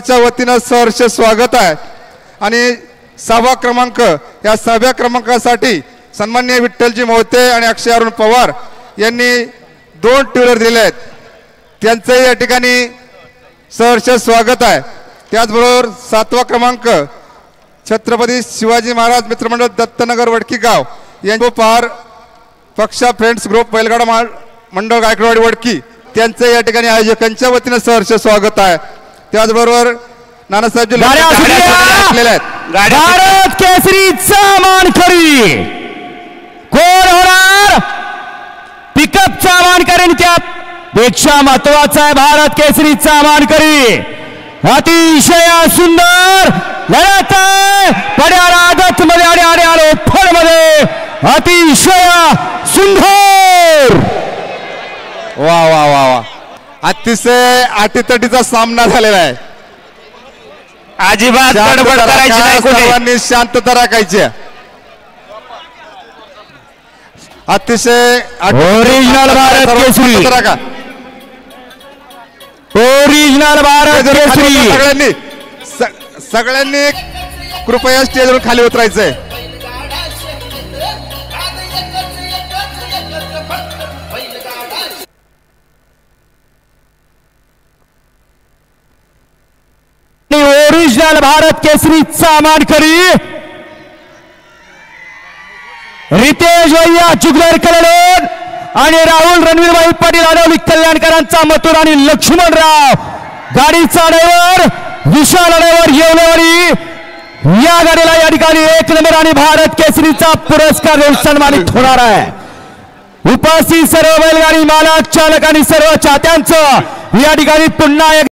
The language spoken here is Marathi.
च्या वतीने सहर्ष स्वागत आहे। आणि 6वा क्रमांक या 6व्या क्रमांकासाठी सन्माननीय विठ्ठलजी मोहिते आणि अक्षय अरुण पवार यांनी 2 टू-व्हीलर दिले आहेत, त्यांचंही या ठिकाणी सहर्ष स्वागत आहे। त्याचबरोबर 7वा क्रमांक छत्रपती शिवाजी महाराज मित्रमंडळ दत्तनगर वडकी गाव यांचे पहार पक्षा फ्रेंड्स ग्रुप बैलगाडा मंडळ गायकवाडी वडकी त्यांचे या ठिकाणी आयोजकांच्या वतीने सहर्ष स्वागत आहे। त्याचबरोबर नानासाहेबजी भारत केसरीचा मानकरी कोण होणार? पिकअपचा मानकरी त्यापेक्षा महत्वाचा आहे भारत केसरीचा मानकरी। अतिशय सुंदर लढत आहे पड्याला आदत मध्ये आणि आलो फळ मध्ये अतिशय सुंदर। वा वा वा वा अतिशय अटीतटीचा सामना झालेला आहे। अजिबात गडबड करायची नाही, सर्वांनी शांतता राखायची। अतिशय ओरिजिनल भारत केसरी, ओरिजिनल भारत केसरी। सगळ्यांनी कृपया स्टेजवर खाली उतरायचंय। ओरिजिनल भारत केसरीचा मानकरी रितेश भैया जुगलर कललोन आणि राहुल रणवीरभाई पाटील आडवली कल्याणकरांचा मथुर आणि लक्ष्मणराव गाडीचा ड्रायव्हर विशाल ड्रायव्हर येवलेवाडी या गाडीला या ठिकाणी 1 नंबर आणि भारत केसरीचा पुरस्कार देऊन सन्मानित होणार आहे। उपस्थित सर्व बैलगाडी मालक चालक आणि सर्व चाहत्यांचं या ठिकाणी पुन्हा